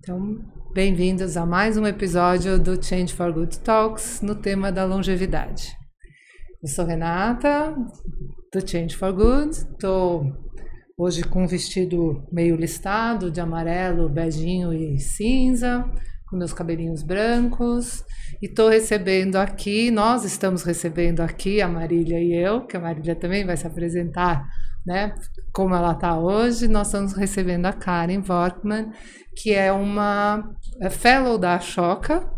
Então, bem-vindos a mais um episódio do Change for Good Talks no tema da longevidade. Eu sou Renata, do Change for Good. Estou hoje com um vestido meio listado, de amarelo, beijinho e cinza, com meus cabelinhos brancos. E estou recebendo aqui, nós estamos recebendo aqui, a Marília e eu, que a Marília também vai se apresentar, né, como ela está hoje. Nós estamos recebendo a Karen Workman, que é uma fellow da Ashoka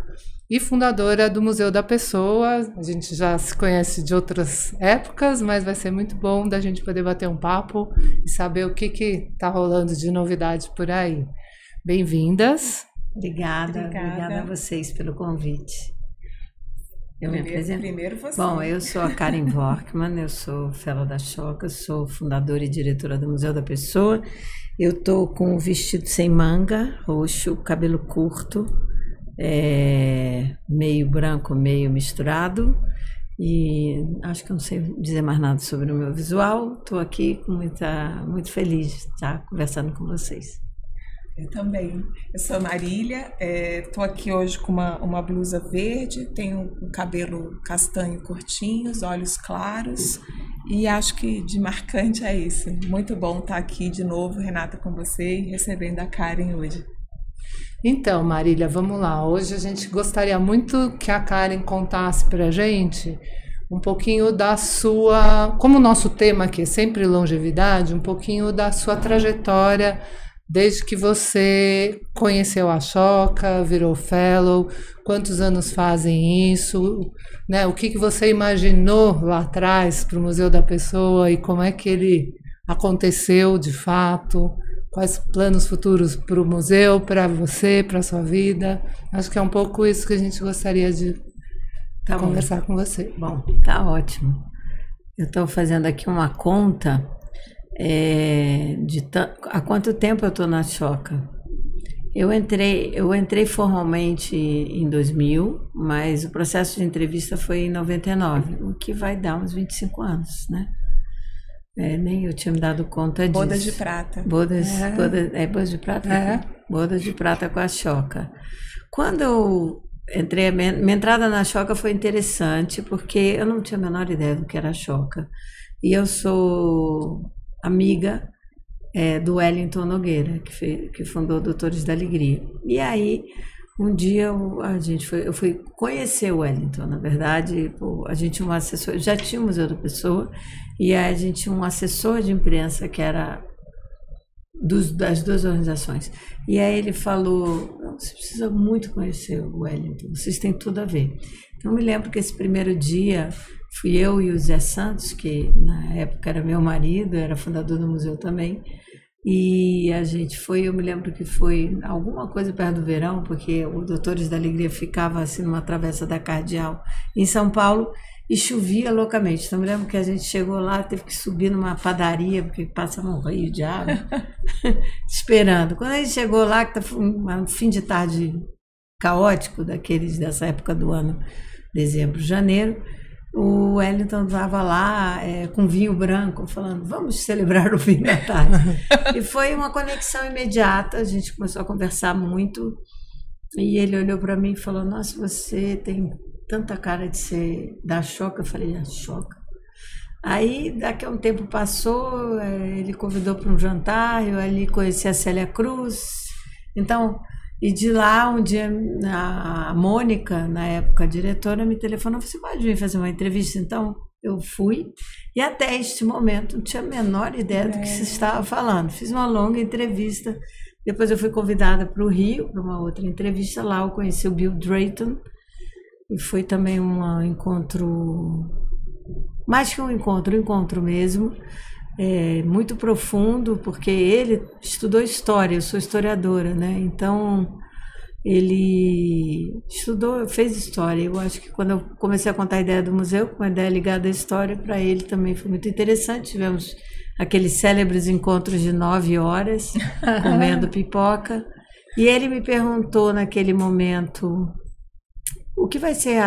e fundadora do Museu da Pessoa. A gente já se conhece de outras épocas, mas vai ser muito bom da gente poder bater um papo e saber o que está rolando de novidade por aí. Bem-vindas. Obrigada a vocês pelo convite. Eu me apresento. Primeiro você. Bom, eu sou a Karen Workman, eu sou fellow da Ashoka, sou fundadora e diretora do Museu da Pessoa. Eu tô com um vestido sem manga, roxo, cabelo curto, meio branco, meio misturado. E acho que eu não sei dizer mais nada sobre o meu visual. Estou aqui muito feliz de estar conversando com vocês. Eu também. Eu sou a Marília, estou aqui hoje com uma blusa verde, tenho um cabelo castanho curtinho, os olhos claros, e acho que de marcante é isso. Muito bom estar aqui de novo, Renata, com você e recebendo a Karen hoje. Então, Marília, vamos lá. Hoje a gente gostaria muito que a Karen contasse para a gente um pouquinho da sua... Como o nosso tema aqui é sempre longevidade, um pouquinho da sua trajetória desde que você conheceu a Ashoka, virou fellow, quantos anos fazem isso, né? O que você imaginou lá atrás para o Museu da Pessoa e como é que ele aconteceu de fato, quais planos futuros para o museu, para você, para a sua vida. Acho que é um pouco isso que a gente gostaria de conversar com você. Bom, tá ótimo. Eu estou fazendo aqui uma conta há quanto tempo eu estou na Ashoka. Eu entrei formalmente em 2000, mas o processo de entrevista foi em 99, o que vai dar uns 25 anos, né? Nem eu tinha me dado conta disso. Bodas de prata. Bodas de prata? Bodas de prata com a Ashoka. Quando eu entrei, minha entrada na Ashoka foi interessante, porque eu não tinha a menor ideia do que era a Ashoka. E eu sou amiga do Wellington Nogueira, que fundou Doutores da Alegria. E aí, um dia eu fui conhecer o Wellington. Na verdade, a gente tinha um assessor, já tinha o Museu da Pessoa, e aí a gente tinha um assessor de imprensa que era das duas organizações. E aí ele falou: você precisa muito conhecer o Wellington, vocês têm tudo a ver. Então, eu me lembro que esse primeiro dia fui eu e o Zé Santos, que na época era meu marido, era fundador do museu também, e a gente foi, eu me lembro que foi alguma coisa perto do verão, porque o Doutores da Alegria ficava assim numa travessa da Cardeal em São Paulo, e chovia loucamente. Então, eu me lembro que a gente chegou lá, teve que subir numa padaria, porque passava um rio de água, esperando. Quando a gente chegou lá, que foi um fim de tarde caótico, dessa época do ano, dezembro, janeiro, o Wellington estava lá com vinho branco, falando: vamos celebrar o fim da tarde. E foi uma conexão imediata, a gente começou a conversar muito, e ele olhou para mim e falou: nossa, você tem tanta cara de ser da Ashoka. Eu falei: Ashoka? Aí, daqui a um tempo passou, ele convidou para um jantar, eu ali conheci a Célia Cruz. Então, e de lá, um dia, a Mônica, na época a diretora, me telefonou: você pode vir fazer uma entrevista? Então, eu fui, e até este momento não tinha a menor ideia do que se estava falando. Fiz uma longa entrevista, depois eu fui convidada para o Rio, para uma outra entrevista. Lá eu conheci o Bill Drayton, e foi também um encontro, mais que um encontro mesmo, muito profundo, porque ele estudou história, eu sou historiadora, né? Então, ele fez história. Eu acho que quando eu comecei a contar a ideia do museu, com uma ideia ligada à história, para ele também foi muito interessante. Tivemos aqueles célebres encontros de 9 horas, comendo pipoca, e ele me perguntou naquele momento: o que vai ser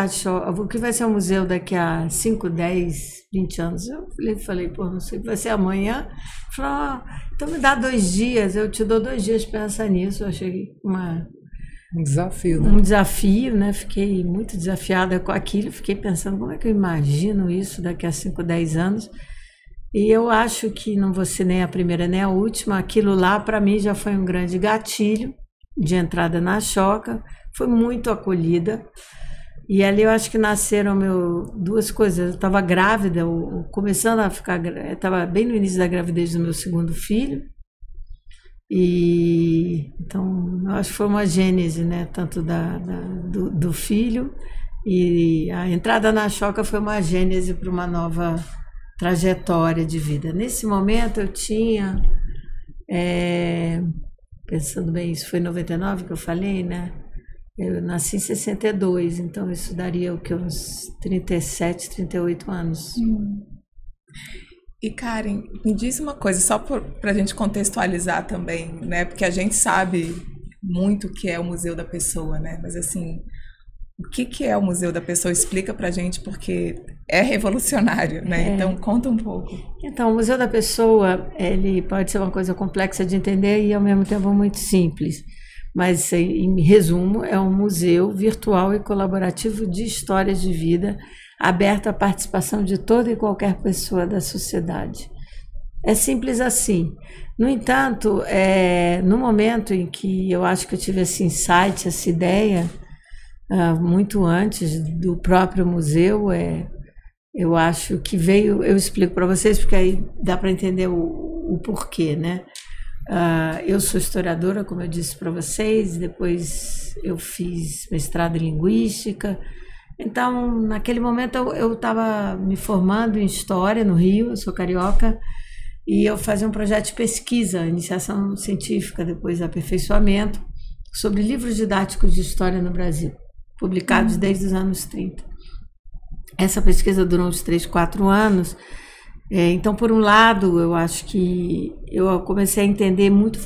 o que vai ser o museu daqui a 5, 10, 20 anos? Eu falei, pô, não sei, vai ser amanhã? Falou, então me dá 2 dias, eu te dou 2 dias para pensar nisso. Eu achei um desafio, né? Um desafio, né? Fiquei muito desafiada com aquilo, fiquei pensando como é que eu imagino isso daqui a 5, 10 anos. E eu acho que não vou ser nem a primeira nem a última. Aquilo lá, para mim, já foi um grande gatilho de entrada na Choca. Foi muito acolhida. E ali eu acho que nasceram 2 coisas. Eu estava grávida, começando a ficar... Estava bem no início da gravidez do meu segundo filho. E então, eu acho que foi uma gênese, né? Tanto do filho. E a entrada na Choca foi uma gênese para uma nova trajetória de vida. Nesse momento eu tinha, pensando bem, isso foi em 99 que eu falei, né? Eu nasci em 62, então isso daria o que, uns 37, 38 anos. E Karen, me diz uma coisa, só para a gente contextualizar também, né? Porque a gente sabe muito o que é o Museu da Pessoa, né? Mas assim, o que é o Museu da Pessoa? Explica pra gente, porque é revolucionário, né? Então, conta um pouco. Então, o Museu da Pessoa, ele pode ser uma coisa complexa de entender e, ao mesmo tempo, muito simples. Mas, em resumo, é um museu virtual e colaborativo de histórias de vida, aberto à participação de toda e qualquer pessoa da sociedade. É simples assim. No entanto, no momento em que eu acho que eu tive esse insight, essa ideia, muito antes do próprio museu, eu acho que veio, eu explico para vocês, porque aí dá para entender o porquê, né? Eu sou historiadora, como eu disse para vocês, depois eu fiz mestrado em linguística, então naquele momento eu estava me formando em história no Rio, eu sou carioca, e eu fazia um projeto de pesquisa, iniciação científica, depois aperfeiçoamento, sobre livros didáticos de história no Brasil, publicados desde os anos 30. Essa pesquisa durou uns 3, 4 anos. Então, por um lado, eu acho que eu comecei a entender muito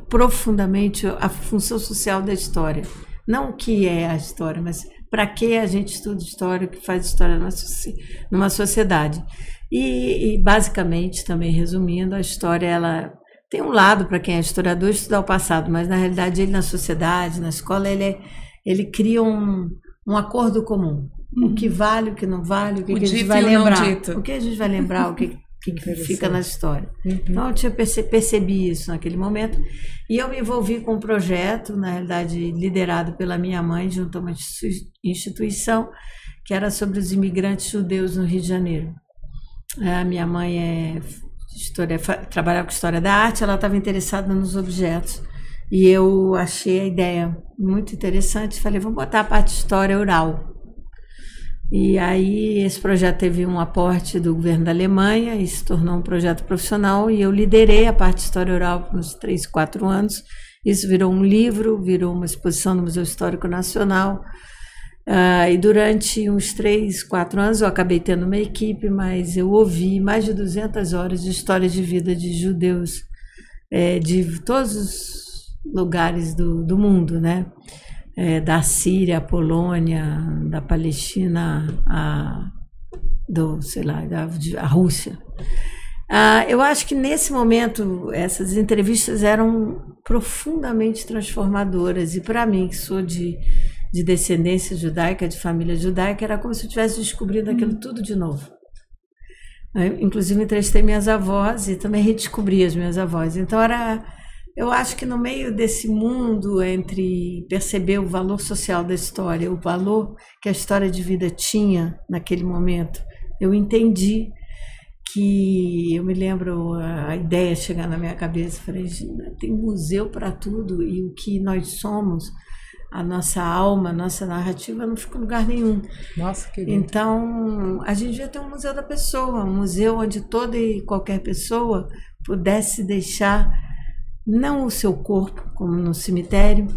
profundamente a função social da história. Não o que é a história, mas para que a gente estuda história, o que faz história numa sociedade. E, basicamente, também resumindo, a história ela tem um lado para quem é historiador estudar o passado, mas na realidade ele na sociedade, na escola, ele cria um acordo comum. O que vale, o que não vale, o que a gente vai lembrar. O que a gente vai lembrar, o que fica na história. Então eu percebi isso naquele momento. E eu me envolvi com um projeto, na realidade liderado pela minha mãe, junto a uma instituição, que era sobre os imigrantes judeus no Rio de Janeiro. A minha mãe trabalhava com história da arte, ela estava interessada nos objetos. E eu achei a ideia muito interessante, falei, vamos botar a parte de história oral. E aí esse projeto teve um aporte do governo da Alemanha e se tornou um projeto profissional, e eu liderei a parte de história oral por uns 3, 4 anos. Isso virou um livro, virou uma exposição no Museu Histórico Nacional. E durante uns 3, 4 anos eu acabei tendo uma equipe, mas eu ouvi mais de 200 horas de histórias de vida de judeus de todos os lugares do mundo, né? Da Síria, a Polônia, da Palestina, a Rússia. Eu acho que nesse momento essas entrevistas eram profundamente transformadoras, e para mim, que sou de descendência judaica, de família judaica, era como se eu estivesse descobrindo aquilo tudo de novo. Inclusive entrevistei minhas avós e também redescobri as minhas avós. Então eu acho que no meio desse mundo, entre perceber o valor social da história, o valor que a história de vida tinha naquele momento, eu entendi que, eu me lembro a ideia chegar na minha cabeça, falei, tem museu para tudo, e o que nós somos, a nossa alma, a nossa narrativa não fica em lugar nenhum. Nossa, que lindo. Então, a gente devia ter um museu da pessoa, um museu onde toda e qualquer pessoa pudesse deixar não o seu corpo, como no cemitério,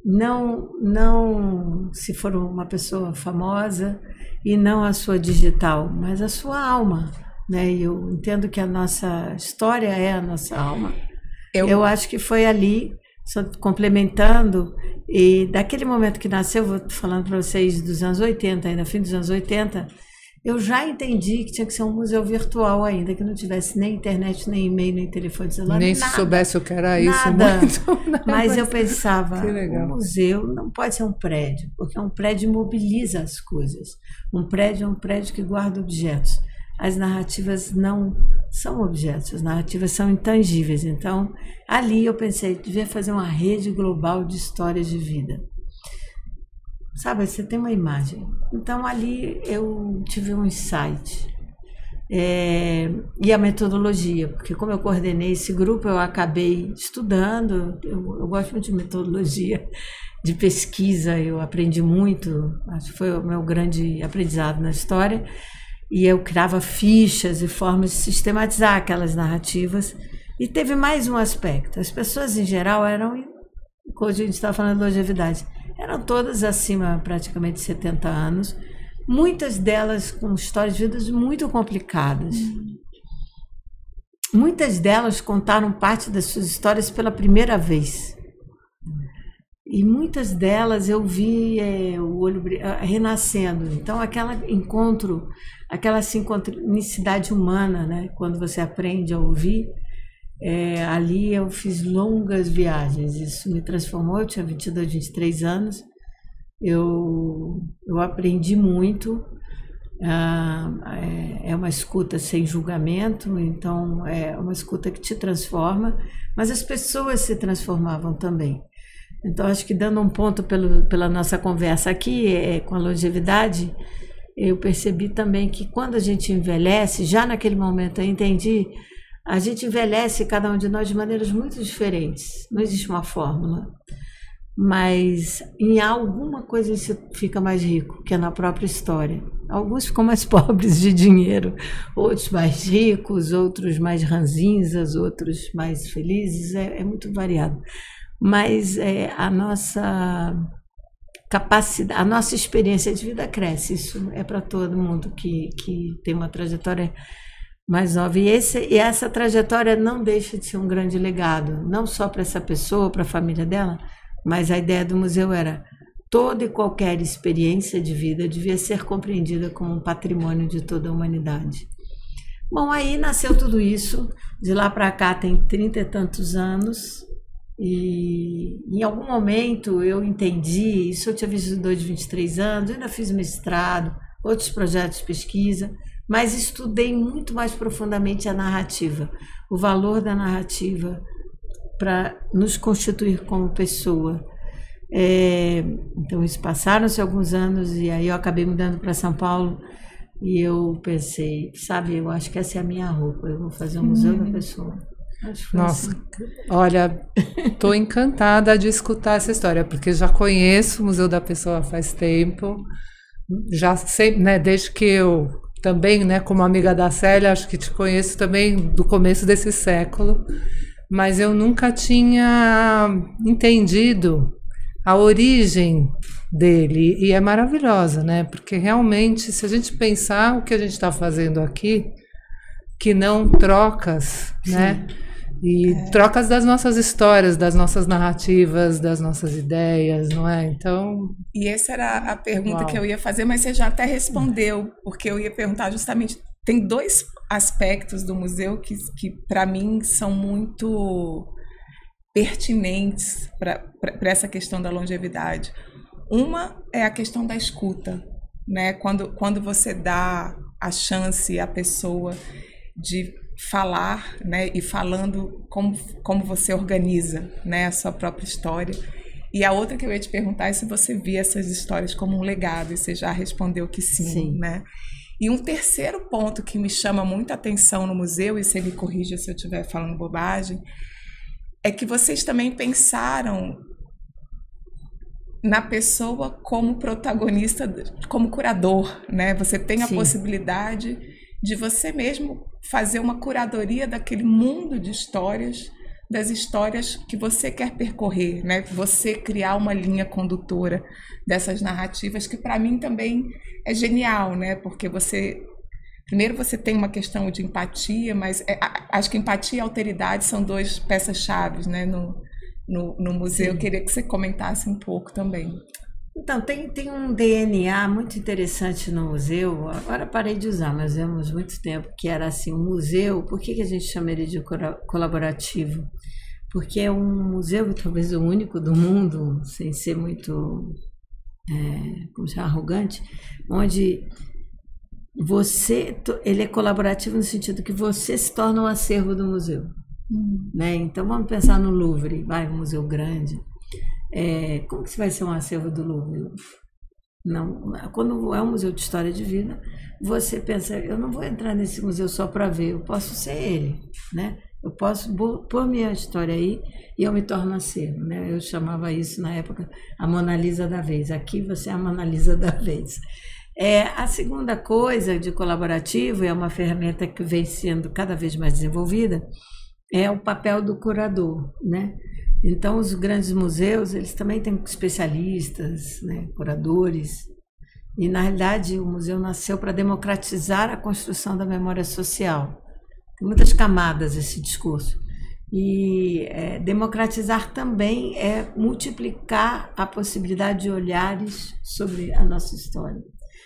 não se for uma pessoa famosa, e não a sua digital, mas a sua alma, né? E eu entendo que a nossa história é a nossa alma. Eu acho que foi ali, só complementando, e daquele momento que nasceu, vou falando para vocês dos anos 80, ainda fim dos anos 80, eu já entendi que tinha que ser um museu virtual ainda, que não tivesse nem internet, nem e-mail, nem telefone celular, nem nada. Se soubesse o que era isso. Nada. Muito, mas eu pensava, o museu não pode ser um prédio, porque um prédio mobiliza as coisas. Um prédio é um prédio que guarda objetos. As narrativas não são objetos, as narrativas são intangíveis. Então, ali eu pensei, devia fazer uma rede global de histórias de vida. Sabe, você tem uma imagem. Então, ali eu tive um insight. E a metodologia, porque como eu coordenei esse grupo, eu acabei estudando. Eu gosto muito de metodologia, de pesquisa, eu aprendi muito. Acho que foi o meu grande aprendizado na história. E eu criava fichas e formas de sistematizar aquelas narrativas. E teve mais um aspecto. As pessoas, em geral, eram, hoje a gente está falando de longevidade, eram todas acima praticamente de 70 anos, muitas delas com histórias de vidas muito complicadas. Muitas delas contaram parte das suas histórias pela primeira vez. E muitas delas eu vi o olho renascendo. Então, aquela sincronicidade humana, né? Quando você aprende a ouvir, ali eu fiz longas viagens. Isso me transformou. Eu tinha 22, 23 anos. Eu aprendi muito. É uma escuta sem julgamento, então é uma escuta que te transforma, mas as pessoas se transformavam também. Então, acho que dando um ponto pela nossa conversa aqui, com a longevidade, eu percebi também que quando a gente envelhece, já naquele momento eu entendi, a gente envelhece cada um de nós de maneiras muito diferentes. Não existe uma fórmula. Mas em alguma coisa você fica mais rico, que é na própria história. Alguns ficam mais pobres de dinheiro, outros mais ricos, outros mais ranzinzas, outros mais felizes, é muito variado. Mas a nossa capacidade, a nossa experiência de vida cresce. Isso é para todo mundo que tem uma trajetória mais nova. E essa trajetória não deixa de ser um grande legado, não só para essa pessoa, para a família dela, mas a ideia do museu era toda e qualquer experiência de vida devia ser compreendida como um patrimônio de toda a humanidade. Bom, aí nasceu tudo isso. De lá para cá tem 30 e tantos anos. E em algum momento eu entendi, isso eu tinha 22, 23 anos, eu ainda fiz mestrado, outros projetos de pesquisa, mas estudei muito mais profundamente a narrativa, o valor da narrativa para nos constituir como pessoa. Então, isso passaram-se alguns anos e aí eu acabei mudando para São Paulo e eu pensei, sabe, eu acho que essa é a minha roupa, eu vou fazer um museu da pessoa. Nossa, assim. Olha, estou encantada de escutar essa história, porque já conheço o Museu da Pessoa faz tempo, já sei, né, desde que eu também, né, como amiga da Célia, acho que te conheço também do começo desse século, mas eu nunca tinha entendido a origem dele, e é maravilhosa, né, porque realmente, se a gente pensar o que a gente está fazendo aqui, que não trocas, né? E trocas das nossas histórias, das nossas narrativas, das nossas ideias, não é? Então... E essa era a pergunta que eu ia fazer, mas você já até respondeu, porque eu ia perguntar justamente... Tem dois aspectos do museu que para mim, são muito pertinentes para essa questão da longevidade. Uma é a questão da escuta, né? Quando você dá a chance à pessoa de falar, né, e falando como você organiza, né, a sua própria história. E a outra que eu ia te perguntar é se você via essas histórias como um legado, e você já respondeu que sim. Né? E um terceiro ponto que me chama muita atenção no museu, e você me corrija se eu estiver falando bobagem, é que vocês também pensaram na pessoa como protagonista, como curador, né? Você tem a possibilidade de você mesmo fazer uma curadoria daquele mundo de histórias, das histórias que você quer percorrer, né? Você criar uma linha condutora dessas narrativas, que para mim também é genial, né? Porque primeiro você tem uma questão de empatia, mas acho que empatia e alteridade são duas peças-chave, né? no museu. Eu queria que você comentasse um pouco também. Então, tem um DNA muito interessante no museu. Agora parei de usar, mas vemos muito tempo que era assim, um museu. Por que a gente chama ele de colaborativo? Porque é um museu, talvez o único do mundo, sem ser muito como se chama, arrogante, onde ele é colaborativo no sentido que você se torna um acervo do museu. Né? Então, vamos pensar no Louvre, um museu grande. Como que vai ser um acervo do Louvre? Não, quando é um museu de história de vida, você pensa, eu não vou entrar nesse museu só para ver, eu posso ser ele, né? Eu posso pôr minha história aí e eu me torno acervo, né? Eu chamava isso na época a Mona Lisa da vez. Aqui você é a Mona Lisa da vez. A segunda coisa de colaborativo, é uma ferramenta que vem sendo cada vez mais desenvolvida, é o papel do curador, né? Então, os grandes museus, eles também têm especialistas, né, curadores, e, na realidade, o museu nasceu para democratizar a construção da memória social. Tem muitas camadas esse discurso. E democratizar também é multiplicar a possibilidade de olhares sobre a nossa história.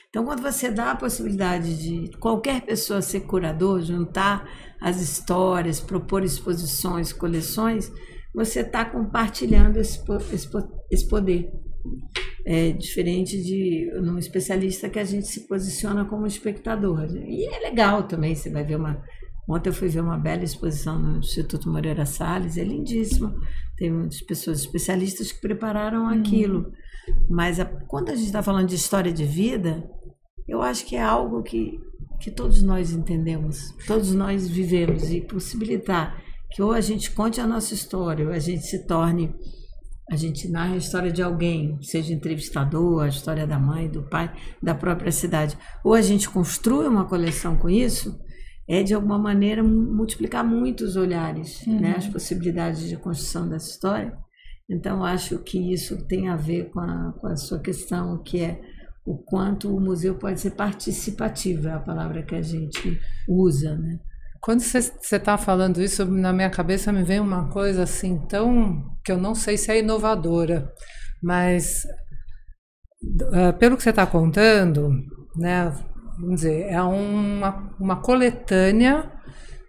Então, quando você dá a possibilidade de qualquer pessoa ser curador, juntar as histórias, propor exposições, coleções, você está compartilhando esse poder. É diferente de um especialista que a gente se posiciona como espectador. E é legal também, você vai ver Ontem eu fui ver uma bela exposição no Instituto Moreira Salles, é lindíssimo. Tem muitas pessoas especialistas que prepararam aquilo. Mas quando a gente está falando de história de vida, eu acho que é algo que todos nós entendemos, todos nós vivemos, e possibilitar que ou a gente conte a nossa história, ou a gente narra a história de alguém, seja entrevistador, a história da mãe, do pai, da própria cidade, ou a gente construi uma coleção com isso, de alguma maneira multiplicar muitos olhares, né, as possibilidades de construção dessa história. Então, acho que isso tem a ver com a sua questão, que é o quanto o museu pode ser participativo, é a palavra que a gente usa, né? Quando você está falando isso, na minha cabeça me vem uma coisa assim que eu não sei se é inovadora, mas pelo que você está contando, né, vamos dizer, é uma coletânea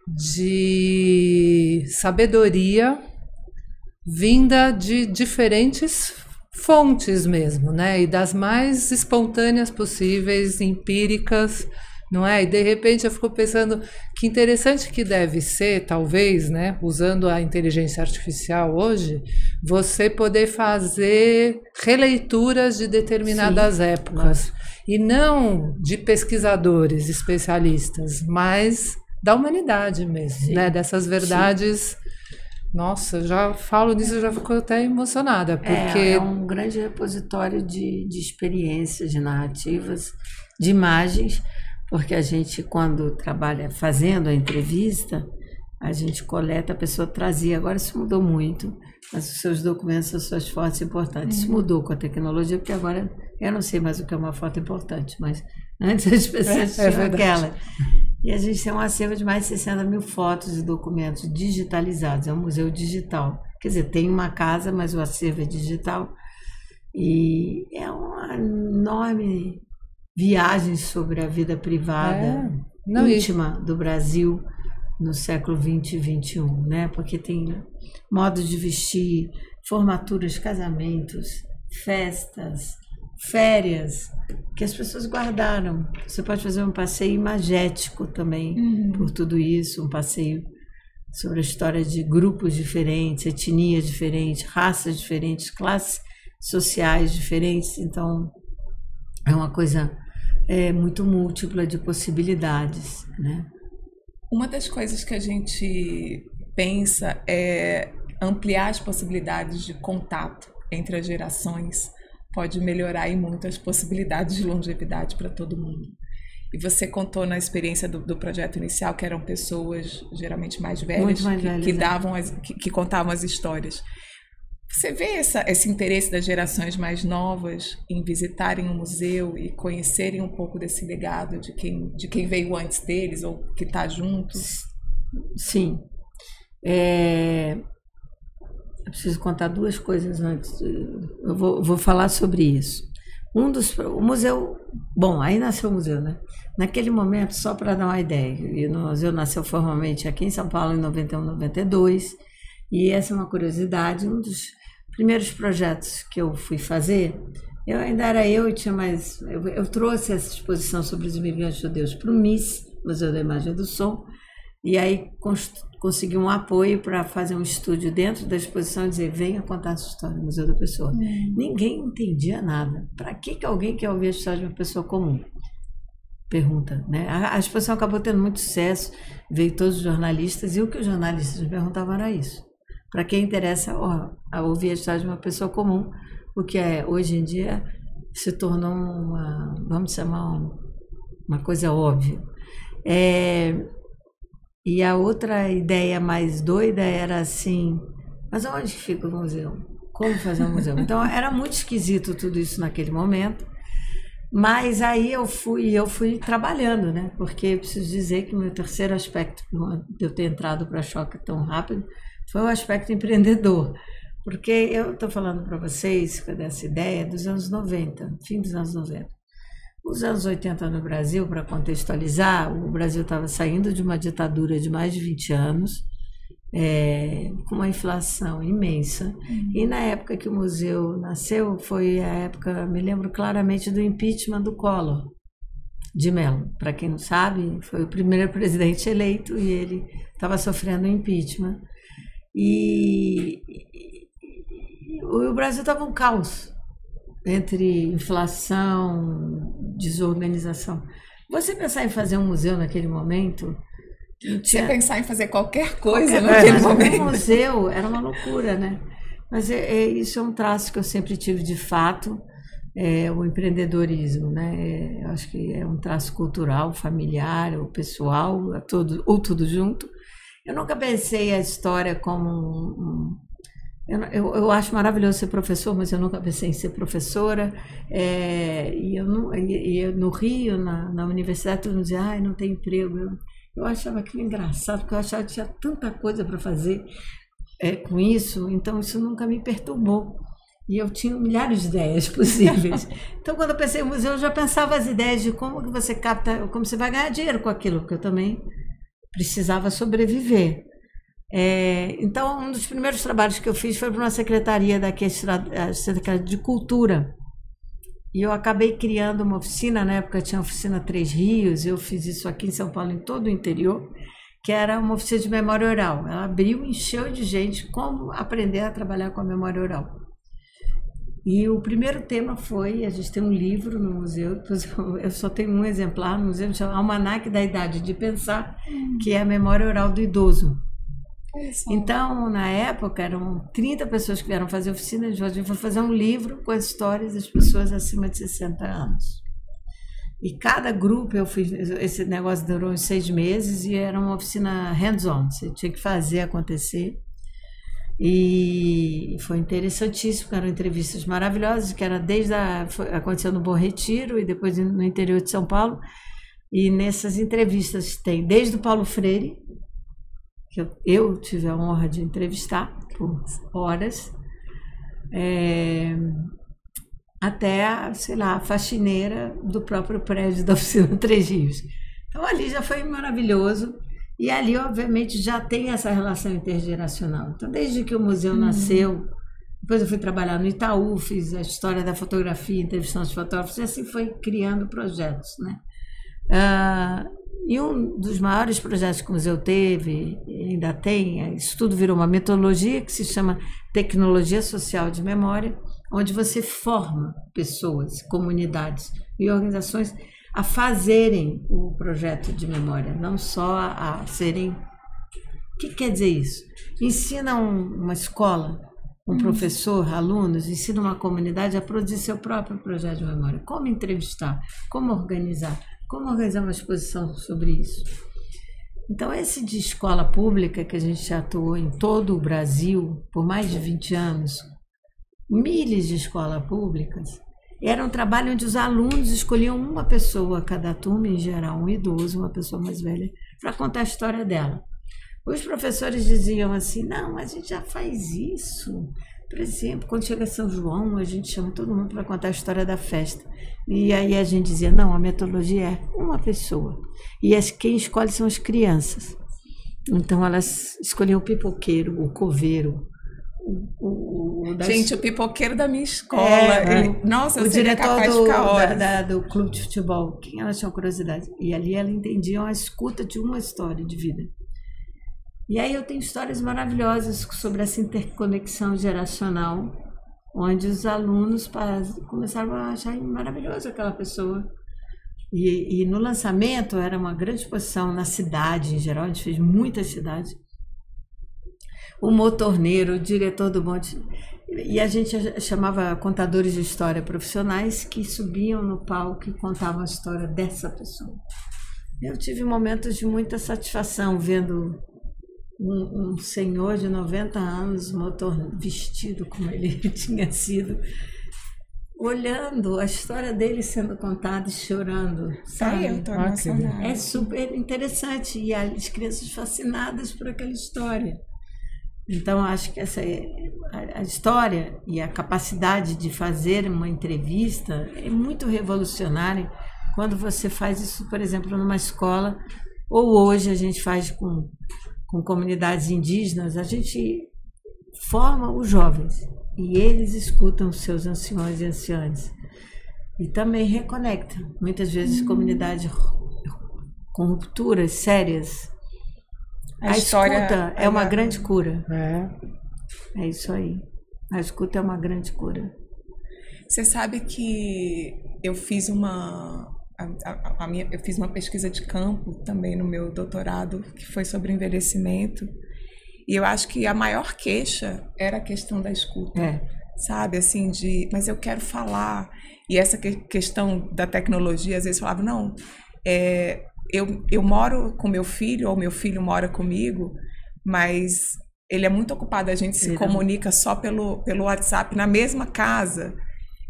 de sabedoria vinda de diferentes fontes mesmo, né, e das mais espontâneas possíveis, empíricas, não é? E de repente eu fico pensando que interessante que deve ser, talvez, né, usando a inteligência artificial hoje, você poder fazer releituras de determinadas épocas, e não de pesquisadores especialistas, mas da humanidade mesmo, né, dessas verdades. Nossa, já falo nisso, eu já fico até emocionada, porque é um grande repositório de experiências, de narrativas, de imagens. Porque a gente, quando trabalha fazendo a entrevista, a gente coleta, a pessoa trazia. Agora isso mudou muito, mas os seus documentos, as suas fotos importantes. Isso mudou com a tecnologia, porque agora eu não sei mais o que é uma foto importante, mas antes as pessoas tinham aquela. E a gente tem um acervo de mais de 60 mil fotos e documentos digitalizados. É um museu digital. Quer dizer, tem uma casa, mas o acervo é digital. E é uma enorme viagem sobre a vida privada íntima do Brasil no século XX e XXI, né? Porque tem modos de vestir, formaturas, casamentos, festas, férias, que as pessoas guardaram. Você pode fazer um passeio imagético também por tudo isso, um passeio sobre a história de grupos diferentes, etnias diferentes, raças diferentes, classes sociais diferentes. Então, é uma coisa muito múltipla de possibilidades, né? Uma das coisas que a gente pensa é ampliar as possibilidades de contato entre as gerações, pode melhorar e muito as possibilidades de longevidade para todo mundo. E você contou na experiência do projeto inicial que eram pessoas geralmente mais velhas, que contavam as histórias. Você vê esse interesse das gerações mais novas em visitarem o museu e conhecerem um pouco desse legado de quem veio antes deles ou que está junto? Sim. Eu preciso contar duas coisas antes. Eu vou falar sobre isso. O museu... Bom, aí nasceu o museu, né? Naquele momento, só para dar uma ideia, o museu nasceu formalmente aqui em São Paulo em 91, 92. E essa é uma curiosidade. Um dos primeiros projetos que eu fui fazer... Eu tinha mais... Eu trouxe essa exposição sobre os imigrantes judeus para o MIS, Museu da Imagem e do Som, e aí consegui um apoio para fazer um estúdio dentro da exposição e dizer, venha contar a sua história no Museu da Pessoa. Ninguém entendia nada. Para que alguém quer ouvir a história de uma pessoa comum? Pergunta, né? A exposição acabou tendo muito sucesso, veio todos os jornalistas, e o que os jornalistas me perguntavam era isso. Para quem interessa a ouvir a história de uma pessoa comum, o que hoje em dia se tornou vamos chamar uma coisa óbvia. E a outra ideia mais doida era assim, mas onde fica o museu? Como fazer um museu? Então era muito esquisito tudo isso naquele momento, mas aí eu fui trabalhando, né? Porque eu preciso dizer que o meu terceiro aspecto de eu ter entrado para a Choca tão rápido foi o aspecto empreendedor. Porque eu estou falando para vocês dessa ideia dos anos 90, fim dos anos 90. Os anos 80 no Brasil, para contextualizar, o Brasil estava saindo de uma ditadura de mais de 20 anos, com uma inflação imensa. E na época que o museu nasceu, foi a época, me lembro claramente, do impeachment do Collor de Mello. Para quem não sabe, foi o primeiro presidente eleito e ele estava sofrendo impeachment. E o Brasil estava um caos entre inflação, desorganização. Você pensar em fazer um museu naquele momento... Você pensar em fazer qualquer coisa naquele momento. Um museu era uma loucura, né? Mas isso é um traço que eu sempre tive de fato, o empreendedorismo, né? Eu acho que é um traço cultural, familiar, ou pessoal, ou tudo junto. Eu nunca pensei a história como eu acho maravilhoso ser professor, mas eu nunca pensei em ser professora. E eu no Rio, na universidade, todo mundo dizia, não tem emprego. Eu achava aquilo engraçado, porque eu achava que tinha tanta coisa para fazer com isso, então isso nunca me perturbou. E eu tinha milhares de ideias possíveis. Então, quando eu pensei em museu, eu já pensava as ideias de como que você capta, como você vai ganhar dinheiro com aquilo, porque eu também precisava sobreviver. Então, um dos primeiros trabalhos que eu fiz foi para uma secretaria a Secretaria de Cultura. E eu acabei criando uma oficina, na época tinha a oficina Três Rios, eu fiz isso aqui em São Paulo, em todo o interior, que era uma oficina de memória oral. Ela abriu, encheu de gente como aprender a trabalhar com a memória oral. E o primeiro tema foi, a gente tem um livro no museu, eu só tenho um exemplar no museu, chama Almanaque da Idade de Pensar, que é a memória oral do idoso. Então, na época, eram 30 pessoas que vieram fazer oficina, a gente foi fazer um livro com as histórias das pessoas acima de 60 anos. E cada grupo, esse negócio durou uns 6 meses e era uma oficina hands-on, você tinha que fazer acontecer. E foi interessantíssimo, eram entrevistas maravilhosas, que era aconteceu no Bom Retiro e depois no interior de São Paulo. E nessas entrevistas tem desde o Paulo Freire, que eu tive a honra de entrevistar por horas, até a faxineira do próprio prédio da oficina Três Rios. Então ali já foi maravilhoso, e ali obviamente já tem essa relação intergeracional. Então desde que o museu nasceu, depois eu fui trabalhar no Itaú, fiz a história da fotografia, entrevistando os fotógrafos, e assim foi criando projetos, né? E um dos maiores projetos que o museu teve, ainda tem, isso tudo virou uma metodologia que se chama Tecnologia Social de Memória, onde você forma pessoas, comunidades e organizações a fazerem o projeto de memória, não só a serem... O que quer dizer isso? Ensina uma escola, um professor, alunos, ensina uma comunidade a produzir seu próprio projeto de memória. Como entrevistar, como organizar uma exposição sobre isso. Então, esse de escola pública, que a gente atuou em todo o Brasil por mais de 20 anos, milhares de escolas públicas, era um trabalho onde os alunos escolhiam uma pessoa, cada turma em geral, um idoso, uma pessoa mais velha, para contar a história dela. Os professores diziam assim, não, mas a gente já faz isso. Por exemplo, quando chega São João, a gente chama todo mundo para contar a história da festa. E aí a gente dizia, não, a metodologia é uma pessoa. E quem escolhe são as crianças. Então elas escolhiam o pipoqueiro, o coveiro. Gente, o pipoqueiro da minha escola. Nossa, eu seria capaz de ficar horas. Do clube de futebol. Quem elas tinham curiosidade? E ali ela entendia a escuta de uma história de vida. E aí eu tenho histórias maravilhosas sobre essa interconexão geracional, onde os alunos começaram a achar maravilhoso aquela pessoa. E no lançamento era uma grande exposição na cidade em geral, a gente fez muitas cidades. O motorneiro, o diretor do monte, e a gente chamava contadores de história profissionais que subiam no palco e contavam a história dessa pessoa. Eu tive momentos de muita satisfação vendo um senhor de 90 anos, vestido como ele tinha sido, olhando a história dele sendo contada e chorando, sabe? Eu tô emocionada. É super interessante e as crianças fascinadas por aquela história. Então, acho que a história e a capacidade de fazer uma entrevista é muito revolucionária quando você faz isso, por exemplo, numa escola, ou hoje a gente faz com comunidades indígenas, a gente forma os jovens e eles escutam os seus anciões e anciãs e também reconectam. Muitas vezes comunidades com rupturas sérias. A escuta é uma grande cura. É isso aí. A escuta é uma grande cura. Você sabe que eu fiz uma pesquisa de campo também no meu doutorado, que foi sobre envelhecimento. E eu acho que a maior queixa era a questão da escuta. Sabe, assim, mas eu quero falar. E essa questão da tecnologia, às vezes falava, não, eu moro com meu filho, ou meu filho mora comigo, mas ele é muito ocupado, a gente se comunica só pelo WhatsApp na mesma casa.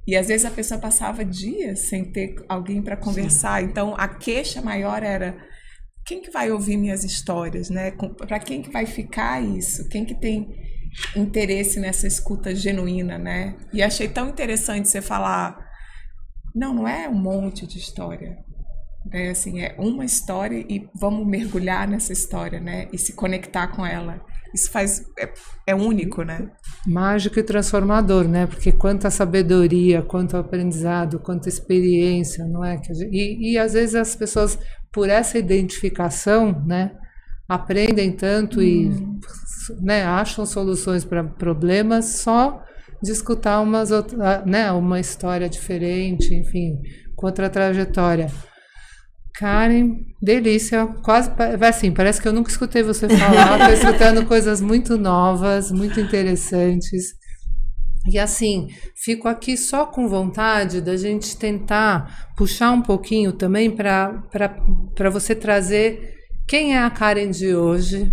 E às vezes a pessoa passava dias sem ter alguém para conversar. Sim. Então a queixa maior era quem que vai ouvir minhas histórias, né? Para quem que vai ficar isso? Quem que tem interesse nessa escuta genuína, né? E achei tão interessante você falar, não é um monte de história, né? Assim, é uma história e vamos mergulhar nessa história, né? E se conectar com ela. Isso é único, né? Mágico e transformador, né? Porque quanta sabedoria, quanto aprendizado, quanta experiência, não é? E às vezes as pessoas, por essa identificação, né, aprendem tanto e, né, acham soluções para problemas só de escutar uma história diferente, enfim, com outra trajetória. Karen, delícia, quase assim, parece que eu nunca escutei você falar, estou escutando coisas muito novas, muito interessantes. E assim, fico aqui só com vontade da gente tentar puxar um pouquinho também para você trazer quem é a Karen de hoje,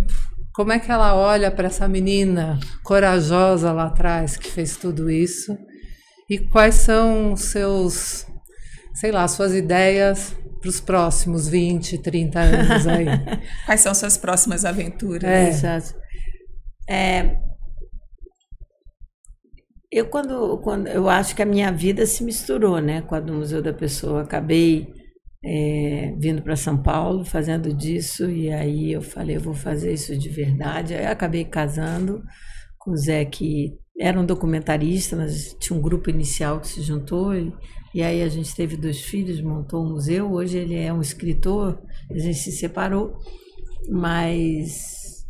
como é que ela olha para essa menina corajosa lá atrás que fez tudo isso, e quais são os seus, sei lá, suas ideias para os próximos 20, 30 anos aí. Quais são suas próximas aventuras? Exato. Quando eu acho que a minha vida se misturou, né, com a do Museu da Pessoa. Acabei vindo para São Paulo, fazendo disso, e aí eu falei, eu vou fazer isso de verdade. Aí eu acabei casando com o Zé, que era um documentarista, mas tinha um grupo inicial que se juntou, e aí a gente teve 2 filhos, montou um museu. Hoje ele é um escritor, a gente se separou, mas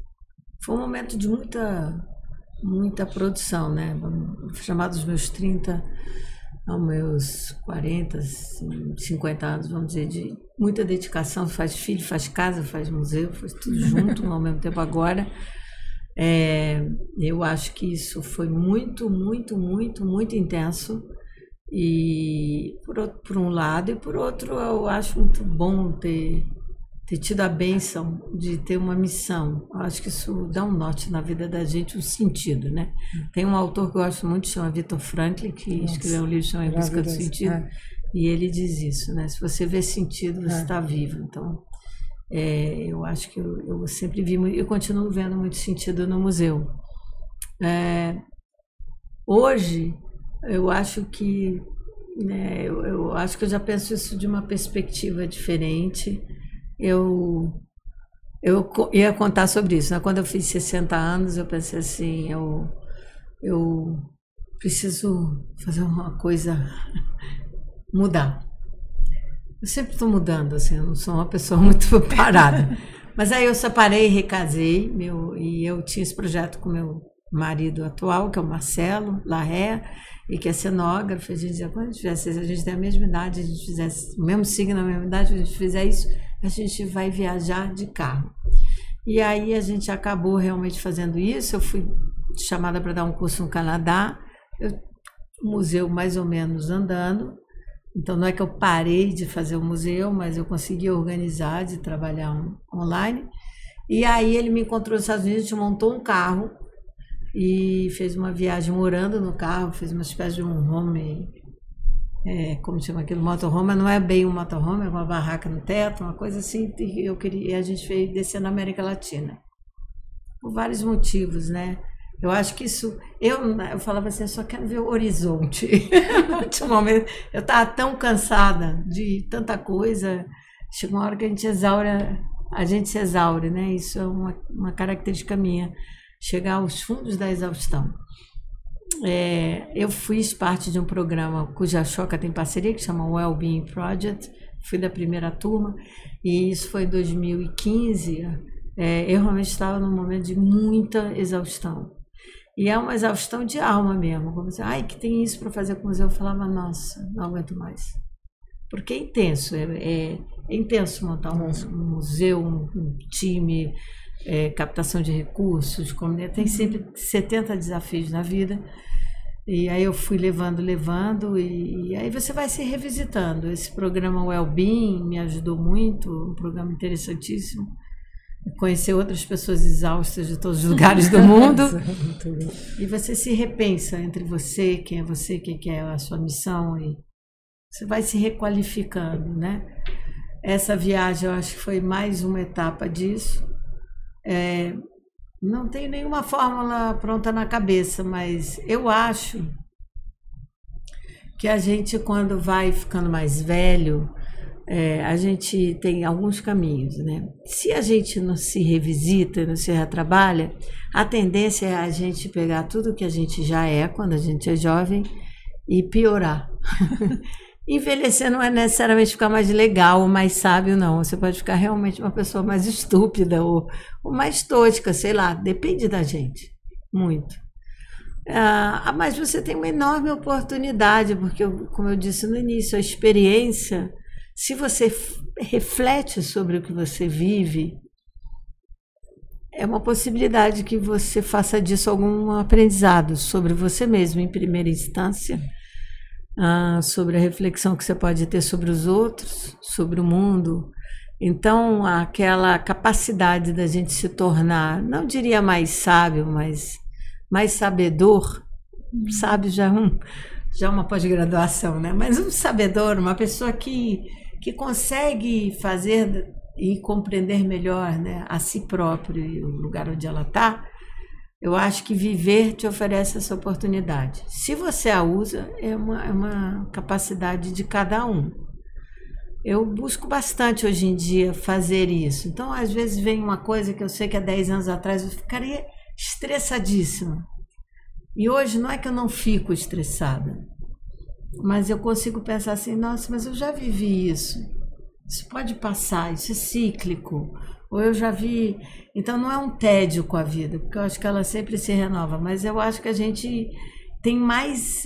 foi um momento de muita produção, né? Chamar dos meus 30 aos meus 40, 50 anos, vamos dizer, de muita dedicação. Faz filho, faz casa, faz museu, faz tudo junto ao mesmo tempo. Agora, eu acho que isso foi muito, muito, muito, muito intenso. E por um lado, e por outro, eu acho muito bom ter tido a bênção de ter uma missão. Eu acho que isso dá um norte na vida da gente, um sentido, né? Tem um autor que eu gosto muito, chama Viktor Frankl, que escreveu um livro chamado Em Busca do Sentido, e ele diz isso, né? Se você vê sentido, você está vivo. Então, Eu acho que eu sempre vi e continuo vendo muito sentido no museu. Hoje, eu acho que eu acho que eu já penso isso de uma perspectiva diferente. Eu ia contar sobre isso, né? Quando eu fiz 60 anos, eu pensei assim, eu preciso fazer uma coisa, mudar. Eu sempre estou mudando, assim, eu não sou uma pessoa muito parada. Mas aí eu separei, recasei, e eu tinha esse projeto com meu marido atual, que é o Marcelo Larré, e que é cenógrafo. A gente dizia, quando a gente tem a mesma idade, a gente fizesse o mesmo signo, a mesma idade, a gente fizer isso, a gente vai viajar de carro. E aí a gente acabou realmente fazendo isso. Eu fui chamada para dar um curso no Canadá, o museu mais ou menos andando. Então não é que eu parei de fazer o museu, mas eu consegui organizar, de trabalhar online. E aí ele me encontrou nos Estados Unidos, a gente montou um carro e fez uma viagem morando no carro, fez uma espécie de um home, como chama aquilo, motorhome, mas não é bem um motorhome, é uma barraca no teto, uma coisa assim. E a gente veio descer na América Latina, por vários motivos, né? Eu acho que isso, eu falava assim, eu só quero ver o horizonte. Ultimamente, eu estava tão cansada de tanta coisa, chega uma hora que a gente se exaure, né? Isso é uma característica minha, chegar aos fundos da exaustão. Eu fiz parte de um programa cuja Ashoka tem parceria, que chama Wellbeing Project, fui da primeira turma, e isso foi em 2015. Eu realmente estava num momento de muita exaustão. E é uma exaustão de alma mesmo. Como assim, que tem isso para fazer com o museu. Eu falava, nossa, não aguento mais. Porque é intenso, é intenso montar um museu, um time, captação de recursos, tem sempre 70 desafios na vida. E aí eu fui levando, e aí você vai se revisitando. Esse programa Wellbeing me ajudou muito, um programa interessantíssimo. Conhecer outras pessoas exaustas de todos os lugares do mundo. E você se repensa entre você, quem é você, o que é a sua missão, e você vai se requalificando, né? Essa viagem eu acho que foi mais uma etapa disso. Não tenho nenhuma fórmula pronta na cabeça, mas eu acho que a gente, quando vai ficando mais velho, a gente tem alguns caminhos, né? Se a gente não se revisita, não se retrabalha, a tendência é a gente pegar tudo que a gente já é quando a gente é jovem e piorar. Envelhecer não é necessariamente ficar mais legal ou mais sábio, não. Você pode ficar realmente uma pessoa mais estúpida ou mais tosca, sei lá, depende da gente, muito. Mas você tem uma enorme oportunidade, porque, como eu disse no início, a experiência, se você reflete sobre o que você vive, é uma possibilidade que você faça disso algum aprendizado sobre você mesmo, em primeira instância, sobre a reflexão que você pode ter sobre os outros, sobre o mundo. Então, aquela capacidade da gente se tornar, não diria mais sábio, mas mais sabedor. Sábio já é uma pós-graduação, né? Mas um sabedor, uma pessoa que consegue fazer e compreender melhor, né, a si próprio e o lugar onde ela está. Eu acho que viver te oferece essa oportunidade. Se você a usa, é uma capacidade de cada um. Eu busco bastante hoje em dia fazer isso. Então, às vezes vem uma coisa que eu sei que há 10 anos atrás eu ficaria estressadíssima. E hoje não é que eu não fico estressada, mas eu consigo pensar assim, nossa, mas eu já vivi isso. Isso pode passar, isso é cíclico. Ou eu já vi... Então não é um tédio com a vida, porque eu acho que ela sempre se renova, mas eu acho que a gente tem mais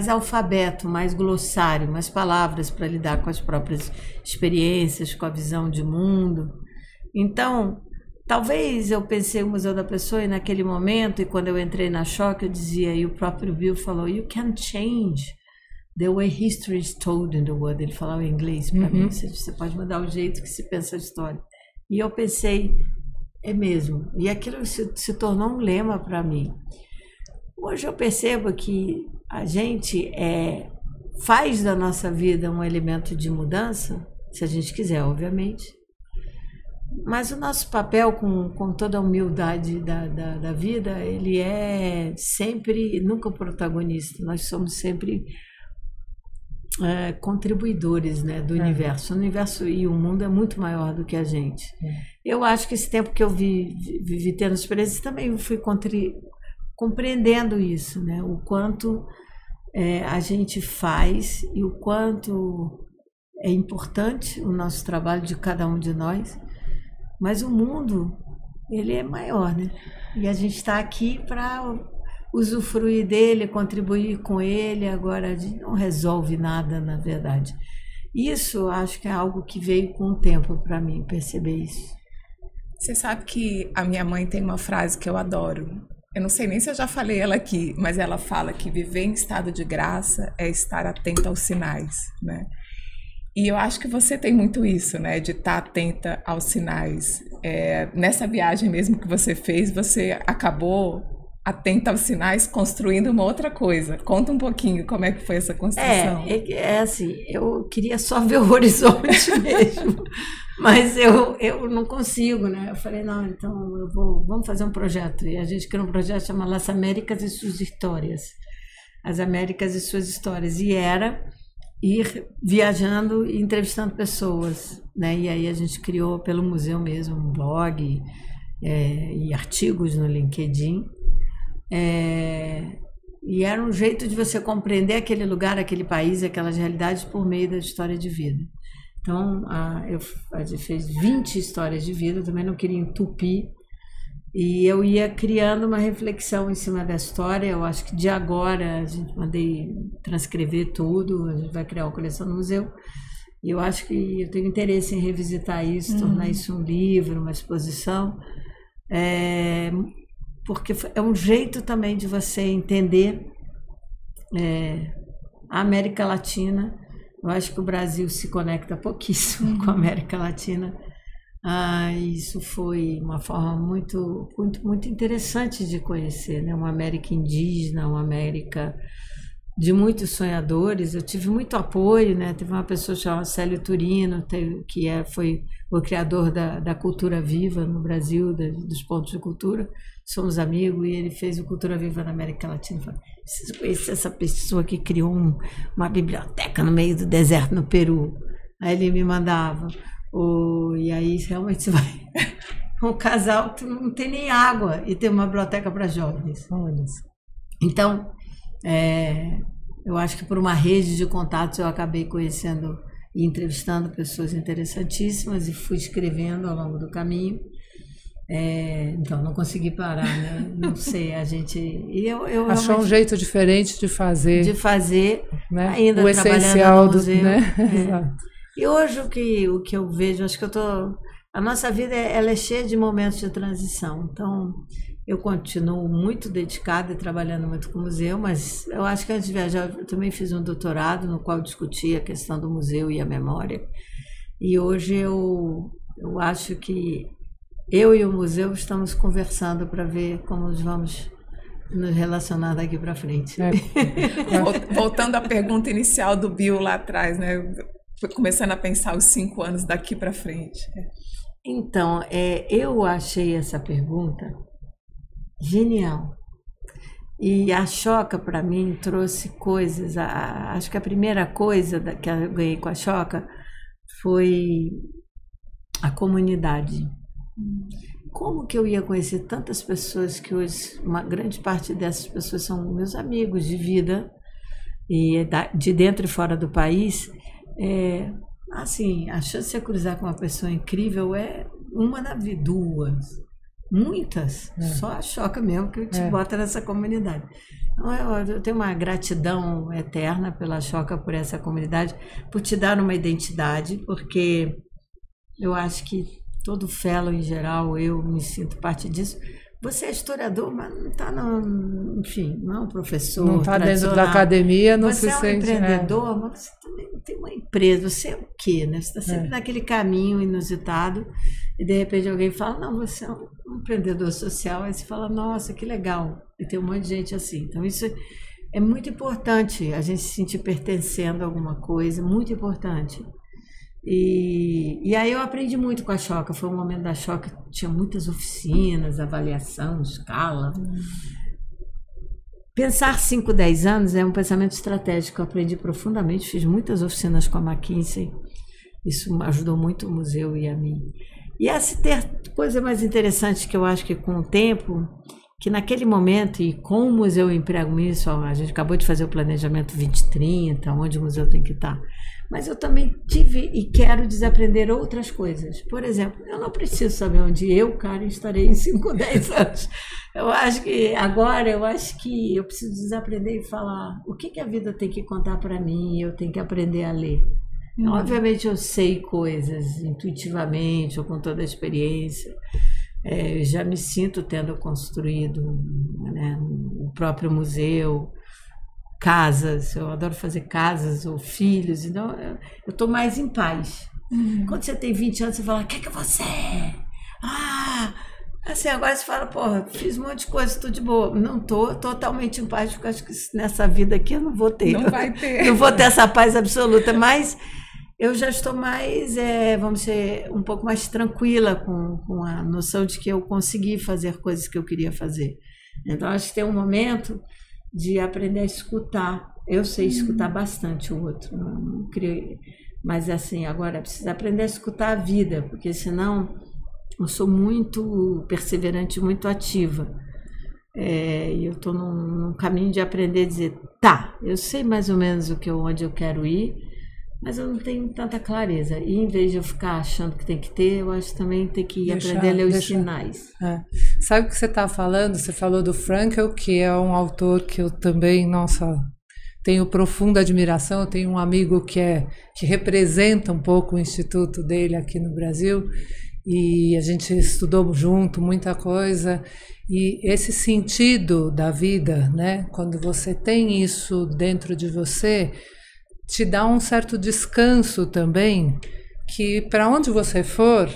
alfabeto, mais glossário, mais palavras para lidar com as próprias experiências, com a visão de mundo. Então, talvez eu pensei o Museu da Pessoa e naquele momento, e quando eu entrei na Ashoka, eu dizia, e o próprio Bill falou, you can change the way history is told in the world. Ele falava em inglês para mim, você pode mudar o jeito que se pensa a história. E eu pensei, é mesmo. E aquilo se tornou um lema para mim. Hoje eu percebo que a gente faz da nossa vida um elemento de mudança se a gente quiser, obviamente. Mas o nosso papel, com toda a humildade da vida, ele é sempre, nunca o protagonista. Nós somos sempre contribuidores, né, do universo. O universo e o mundo é muito maior do que a gente. Eu acho que esse tempo que eu vivi tendo experiências, também fui compreendendo isso, né, o quanto a gente faz e o quanto é importante o nosso trabalho de cada um de nós. Mas o mundo, ele é maior, né? E a gente está aqui para usufruir dele, contribuir com ele. Agora, a gente não resolve nada, na verdade. Isso, acho que é algo que veio com o tempo para mim, perceber isso. Você sabe que a minha mãe tem uma frase que eu adoro. Eu não sei nem se eu já falei ela aqui, mas ela fala que viver em estado de graça é estar atenta aos sinais, né? E eu acho que você tem muito isso, né, de estar atenta aos sinais. Nessa viagem mesmo que você fez, você acabou atenta aos sinais, construindo uma outra coisa. Conta um pouquinho como é que foi essa construção. Assim, eu queria só ver o horizonte mesmo, mas eu não consigo, né? Eu falei, não, então vamos fazer um projeto. E a gente criou um projeto chamado Las Américas e Suas Histórias. As Américas e Suas Histórias. E era ir viajando e entrevistando pessoas, né? E aí a gente criou pelo museu mesmo um blog e artigos no LinkedIn. E era um jeito de você compreender aquele lugar, aquele país, aquelas realidades por meio da história de vida. Então, a gente fez 20 histórias de vida, também não queria entupir. E eu ia criando uma reflexão em cima da história. Eu acho que de agora a gente mandei transcrever tudo, a gente vai criar uma coleção no museu. E eu acho que eu tenho interesse em revisitar isso, tornar isso um livro, uma exposição, porque é um jeito também de você entender a América Latina. Eu acho que o Brasil se conecta pouquíssimo com a América Latina. Isso foi uma forma muito, muito, muito interessante de conhecer, né? Uma América indígena, uma América de muitos sonhadores. Eu tive muito apoio, né? Teve uma pessoa chamada Célio Turino, que foi o criador da Cultura Viva no Brasil, dos pontos de cultura. Somos amigos, e ele fez o Cultura Viva na América Latina. Eu falei, preciso conhecer essa pessoa que criou uma biblioteca no meio do deserto no Peru. Aí ele me mandava. E aí realmente você vai. Um casal não tem nem água e tem uma biblioteca para jovens. Então, eu acho que por uma rede de contatos eu acabei conhecendo e entrevistando pessoas interessantíssimas e fui escrevendo ao longo do caminho. Então, não consegui parar, né? Não sei, a gente... eu achou um jeito diferente de fazer. Né? Ainda o essencial do museu. Né? Exato. E hoje o que eu vejo, acho que a nossa vida ela é cheia de momentos de transição. Então, eu continuo muito dedicada e trabalhando muito com o museu, mas eu acho que antes de viajar, eu também fiz um doutorado no qual discutia a questão do museu e a memória. E hoje eu acho que eu e o museu estamos conversando para ver como vamos nos relacionar daqui para frente. Voltando à pergunta inicial do Bill lá atrás, né? Começando a pensar os 5 anos daqui para frente. Então, eu achei essa pergunta genial. E a Choca, para mim, trouxe coisas. Acho que a primeira coisa que eu ganhei com a Choca foi a comunidade. Como que eu ia conhecer tantas pessoas que hoje, uma grande parte dessas pessoas são meus amigos de vida, e de dentro e fora do país. Assim, a chance de você cruzar com uma pessoa incrível é uma na vida, 2, muitas, só a Choca mesmo que te bota nessa comunidade. Então, eu tenho uma gratidão eterna pela Choca, por essa comunidade, por te dar uma identidade, porque eu acho que todo fellow em geral, eu me sinto parte disso. Você é historiador, mas não está enfim, não é um professor. Não está dentro da academia, não se sente. Você é um empreendedor, mas você também tem uma empresa. Você é o quê, né? Você está sempre naquele caminho inusitado e de repente alguém fala, não, você é um empreendedor social. Aí você fala, nossa, que legal. E tem um monte de gente assim. Então isso é muito importante, a gente se sentir pertencendo a alguma coisa, muito importante. E aí eu aprendi muito com a Choca. Foi um momento da Choca, tinha muitas oficinas, avaliação, escala. Pensar 5, 10 anos é um pensamento estratégico. Eu aprendi profundamente, fiz muitas oficinas com a McKinsey. Isso ajudou muito o museu e a mim. E essa coisa mais interessante que eu acho que com o tempo, que naquele momento, e com o Museu Emprego Nisso, a gente acabou de fazer o planejamento 2030, onde o museu tem que estar. Mas eu também tive e quero desaprender outras coisas. Por exemplo, eu não preciso saber onde eu, Karen, estarei em 5, 10 anos. Eu acho que agora, eu preciso desaprender e falar o que a vida tem que contar para mim, eu tenho que aprender a ler. Obviamente eu sei coisas intuitivamente ou com toda a experiência. Eu já me sinto tendo construído, né, o próprio museu, casas, eu adoro fazer casas ou filhos, então eu estou mais em paz. Quando você tem 20 anos, você fala, o que você é? Assim, agora você fala, porra, fiz um monte de coisa, estou de boa. Não estou totalmente em paz, porque acho que nessa vida aqui eu não vou ter. Não vai ter. Não vou ter essa paz absoluta, mas eu já estou mais, vamos dizer, um pouco mais tranquila com a noção de que eu consegui fazer coisas que eu queria fazer. Então, acho que tem um momento de aprender a escutar. Eu sei escutar bastante o outro, não queria, mas assim, agora preciso aprender a escutar a vida, porque senão eu sou muito perseverante, muito ativa. E eu estou num caminho de aprender a dizer, tá, eu sei mais ou menos onde eu quero ir, mas eu não tenho tanta clareza. E em vez de eu ficar achando que tem que ter, eu acho que também tem que aprender a ler os sinais. Sabe o que você está falando? Você falou do Frankl, que é um autor que eu também, tenho profunda admiração. Eu tenho um amigo que representa um pouco o instituto dele aqui no Brasil, e a gente estudou junto muita coisa. E esse sentido da vida, né? Quando você tem isso dentro de você, te dá um certo descanso também, que para onde você for,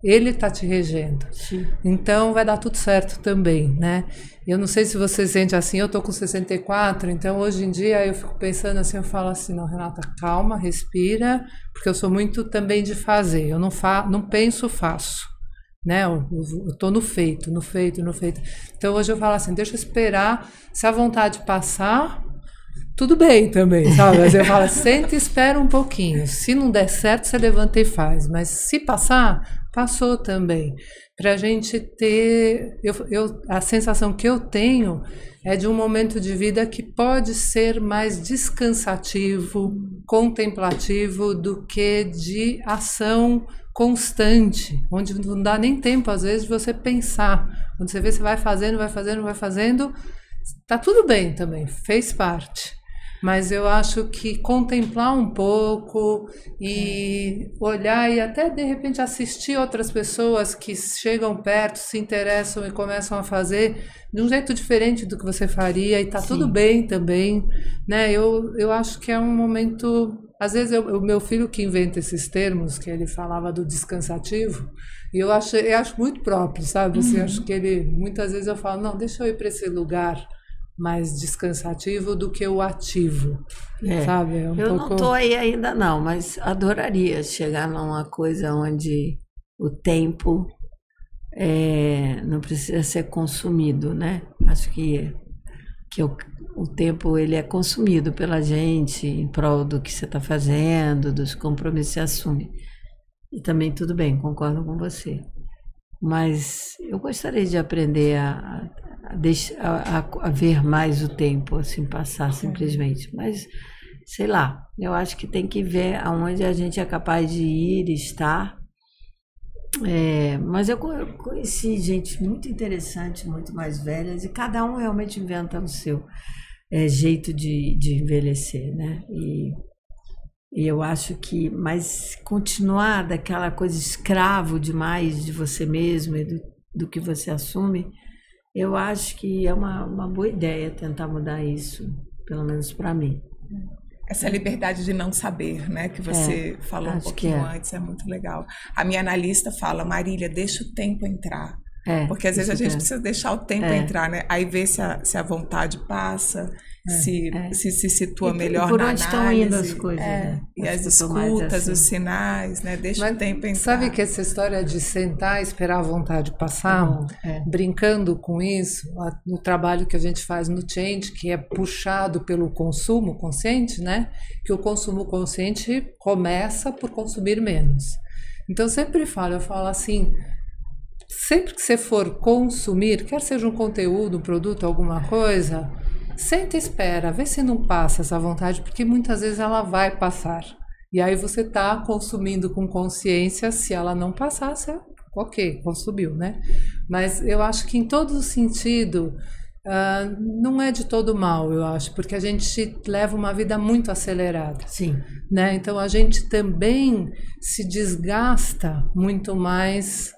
ele está te regendo. Sim. Então vai dar tudo certo também, né? Eu não sei se você sente assim, eu tô com 64, então hoje em dia eu fico pensando assim, eu falo assim, não, Renata, calma, respira, porque eu sou muito também de fazer, eu não penso, faço, né? Eu tô no feito. Então hoje eu falo assim, deixa eu esperar, se a vontade passar, tudo bem também, sabe? Mas eu falo, senta e espera um pouquinho. Se não der certo, você levanta e faz. Mas se passar, passou também. Para a gente ter... a sensação que eu tenho é de um momento de vida que pode ser mais descansativo, contemplativo, do que de ação constante, onde não dá nem tempo, às vezes, de você pensar. Quando você vê, você vai fazendo, tá tudo bem também, fez parte. Mas eu acho que contemplar um pouco e olhar e até de repente assistir outras pessoas que chegam perto, se interessam e começam a fazer de um jeito diferente do que você faria, e tá tudo bem também, né? Eu acho que é um momento, às vezes o meu filho que inventa esses termos, que ele falava do descansativo, e eu acho muito próprio, sabe? Assim, acho que ele, muitas vezes eu falo, não, deixa eu ir para esse lugar mais descansativo do que o ativo, sabe? Eu não estou aí ainda não, mas adoraria chegar numa coisa onde o tempo não precisa ser consumido, né? Acho que o tempo ele é consumido pela gente em prol do que você está fazendo, dos compromissos que você assume. E também tudo bem, concordo com você. Mas eu gostaria de aprender a ver mais o tempo, assim, passar simplesmente. Mas, sei lá, eu acho que tem que ver aonde a gente é capaz de ir e estar. Mas eu conheci gente muito interessante, muito mais velhas, e cada um realmente inventa o seu jeito de envelhecer, né? E eu acho que, mas continuar daquela coisa escravo demais de você mesmo e do que você assume, eu acho que é uma boa ideia tentar mudar isso, pelo menos para mim. Essa liberdade de não saber, né, que você falou um pouquinho antes, é muito legal. A minha analista fala, Marília, deixa o tempo entrar. Porque às vezes a gente precisa deixar o tempo entrar, né? Aí ver se a vontade passa, se situa melhor por na onde análise. Estão indo as coisas, né? E as escutas, os sinais, né? Deixa o tempo entrar. Sabe que essa história de sentar e esperar a vontade passar, brincando com isso, no trabalho que a gente faz no Change, que é puxado pelo consumo consciente, né? Que o consumo consciente começa por consumir menos. Então, eu falo assim, sempre que você for consumir, quer seja um conteúdo, um produto, alguma coisa, senta e espera, vê se não passa essa vontade, porque muitas vezes ela vai passar. E aí você está consumindo com consciência, se ela não passar, você, ok, consumiu, né? Mas eu acho que em todo sentido, não é de todo mal, eu acho, porque a gente leva uma vida muito acelerada. Sim. Né? Então a gente também se desgasta muito mais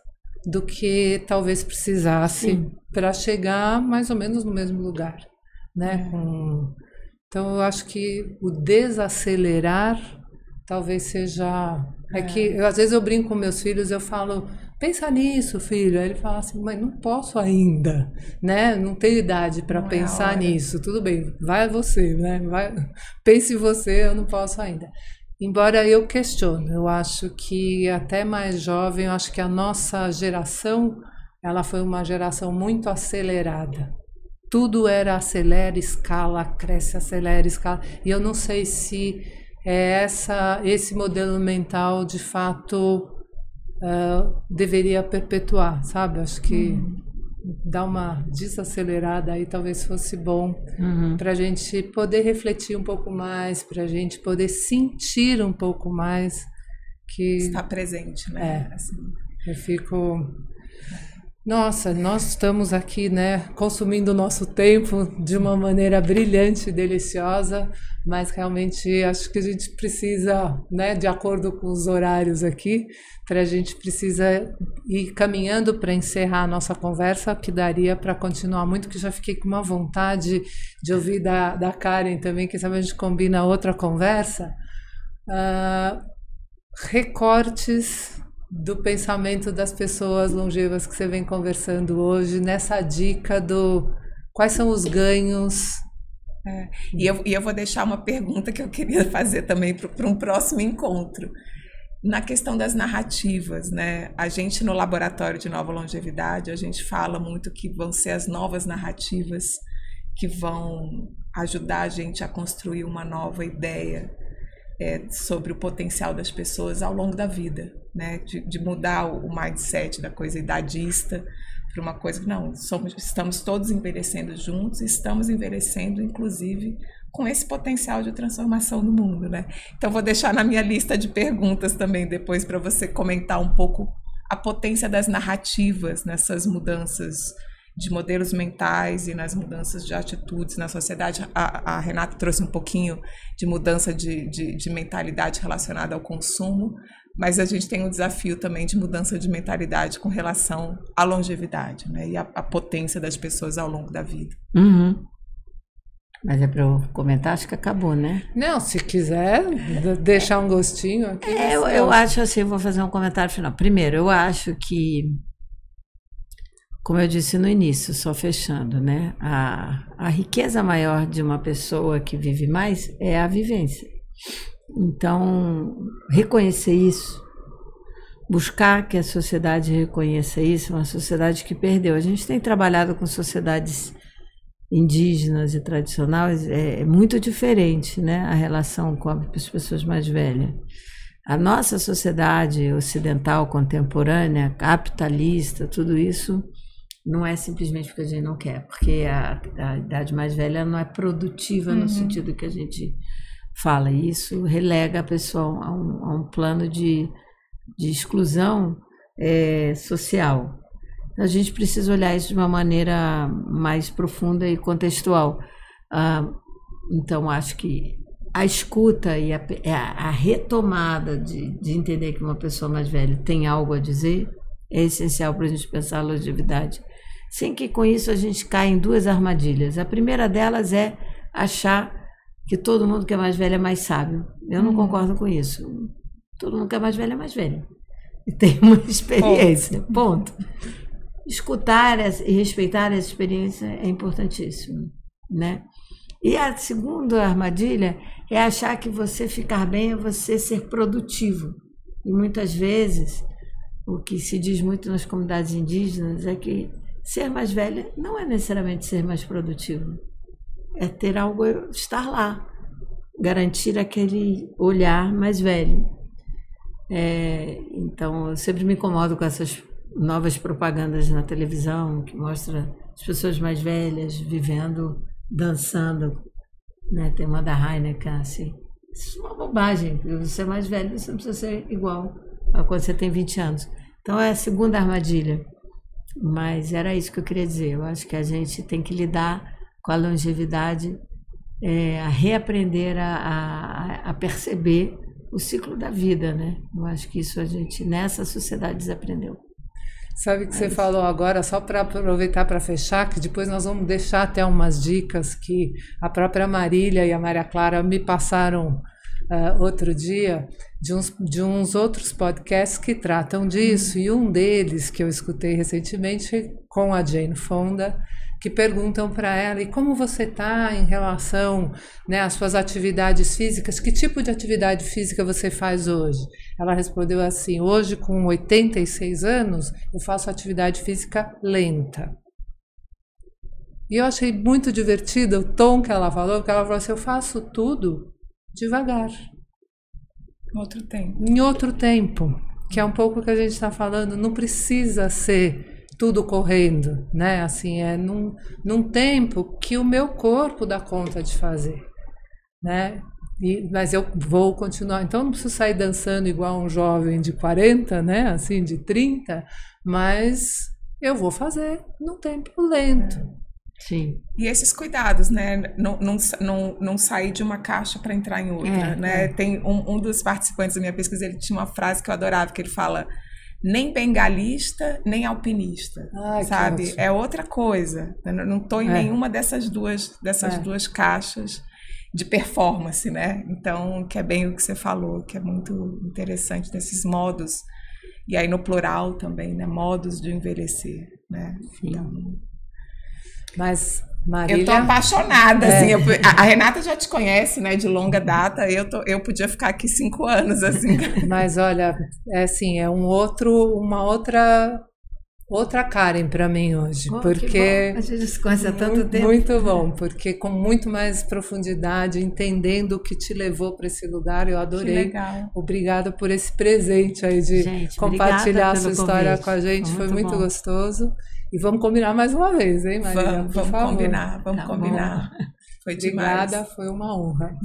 do que talvez precisasse para chegar mais ou menos no mesmo lugar, né? Então eu acho que o desacelerar talvez seja... que às vezes eu brinco com meus filhos, eu falo, pensa nisso, filho. Aí ele fala assim, mãe, não posso ainda, né? Não tenho idade para pensar nisso. Tudo bem, vai você, né? Pense você, eu não posso ainda. Embora eu questione, eu acho que até mais jovem, eu acho que a nossa geração, ela foi uma geração muito acelerada. Tudo era acelera, escala, cresce, acelera, escala. E eu não sei se esse modelo mental, de fato, deveria perpetuar, sabe? Acho que dar uma desacelerada aí talvez fosse bom para a gente poder refletir um pouco mais, para a gente poder sentir um pouco mais que... Está presente, né? Assim. Eu fico... Nossa, nós estamos aqui, né, consumindo o nosso tempo de uma maneira brilhante e deliciosa, mas realmente acho que a gente precisa, né, de acordo com os horários aqui, a gente precisa ir caminhando para encerrar a nossa conversa, que daria para continuar muito, que já fiquei com uma vontade de ouvir da Karen também, quem sabe a gente combina outra conversa. Recortes do pensamento das pessoas longevas que você vem conversando hoje, nessa dica do quais são os ganhos. E eu vou deixar uma pergunta que eu queria fazer também para um próximo encontro. Na questão das narrativas, né? A gente no Laboratório de Nova Longevidade, a gente fala muito que vão ser as novas narrativas que vão ajudar a gente a construir uma nova ideia sobre o potencial das pessoas ao longo da vida, né? De mudar o mindset da coisa idadista para uma coisa que não, estamos todos envelhecendo juntos, estamos envelhecendo inclusive com esse potencial de transformação do mundo, né? Então vou deixar na minha lista de perguntas também depois para você comentar um pouco a potência das narrativas nessas mudanças de modelos mentais e nas mudanças de atitudes na sociedade. A Renata trouxe um pouquinho de mudança de mentalidade relacionada ao consumo, mas a gente tem um desafio também de mudança de mentalidade com relação à longevidade, né? E a potência das pessoas ao longo da vida. Mas é para eu comentar, acho que acabou, né? Não, se quiser deixar um gostinho aqui. Eu acho assim, vou fazer um comentário final. Primeiro, eu acho que, como eu disse no início, só fechando, né? A riqueza maior de uma pessoa que vive mais é a vivência. Então, reconhecer isso, buscar que a sociedade reconheça isso, uma sociedade que perdeu. A gente tem trabalhado com sociedades indígenas e tradicionais, é muito diferente, né? A relação com as pessoas mais velhas. A nossa sociedade ocidental, contemporânea, capitalista, tudo isso não é simplesmente porque a gente não quer, porque a idade mais velha não é produtiva no sentido que a gente fala. Isso relega a pessoa a um plano de exclusão social. A gente precisa olhar isso de uma maneira mais profunda e contextual. Então, acho que a escuta e a retomada de entender que uma pessoa mais velha tem algo a dizer é essencial para a gente pensar a longevidade. Sem que com isso a gente caia em duas armadilhas. A primeira delas é achar que todo mundo que é mais velho é mais sábio. Eu não concordo com isso. Todo mundo que é mais velho é mais velho. E tem uma experiência. Ponto. escutar e respeitar essa experiência é importantíssimo, né? E a segunda armadilha é achar que você ficar bem é você ser produtivo. E muitas vezes, o que se diz muito nas comunidades indígenas é que ser mais velha não é necessariamente ser mais produtivo. É ter algo, estar lá, garantir aquele olhar mais velho. Então, eu sempre me incomodo com essas novas propagandas na televisão que mostra as pessoas mais velhas vivendo, dançando, né? Tem uma da Heineken, assim. Isso é uma bobagem, porque você é mais velho, você não precisa ser igual a quando você tem 20 anos. Então, é a segunda armadilha. Mas era isso que eu queria dizer. Eu acho que a gente tem que lidar com a longevidade, a reaprender a perceber o ciclo da vida, né? Eu acho que isso a gente, nessa sociedade, desaprendeu. Sabe que você falou agora, só para aproveitar para fechar, que depois nós vamos deixar até umas dicas que a própria Marília e a Maria Clara me passaram outro dia, de uns outros podcasts que tratam disso, e um deles que eu escutei recentemente com a Jane Fonda, que perguntam para ela, e como você está em relação, né, às suas atividades físicas, que tipo de atividade física você faz hoje? Ela respondeu assim, hoje com 86 anos, eu faço atividade física lenta. E eu achei muito divertido o tom que ela falou, porque ela falou assim, eu faço tudo devagar. Em outro tempo, que é um pouco o que a gente está falando, não precisa ser tudo correndo, né? Assim, num tempo que o meu corpo dá conta de fazer, né? Mas eu vou continuar, então não preciso sair dançando igual um jovem de 40, né? Assim, de 30, mas eu vou fazer num tempo lento. Sim. E esses cuidados, né? Não sair de uma caixa para entrar em outra, né? Tem um dos participantes da minha pesquisa, ele tinha uma frase que eu adorava, que ele fala: nem bengalista, nem alpinista, sabe? É outra coisa. Eu não estou em nenhuma dessas duas caixas de performance, né? Então, que é bem o que você falou, que é muito interessante desses modos. E aí no plural também, né? Modos de envelhecer, né? Então, mas Marília... Eu tô apaixonada, assim. A Renata já te conhece, né, de longa data. Eu podia ficar aqui 5 anos, assim. Mas olha, assim, é uma outra Karen para mim hoje, porque a gente se conhece há tanto tempo. Muito bom, porque com muito mais profundidade, entendendo o que te levou para esse lugar, eu adorei. Que legal. Obrigada por esse presente aí de compartilhar a sua história com a gente, foi muito gostoso. E vamos combinar mais uma vez, hein, Marília? Vamos combinar. Foi demais. Obrigada, foi uma honra.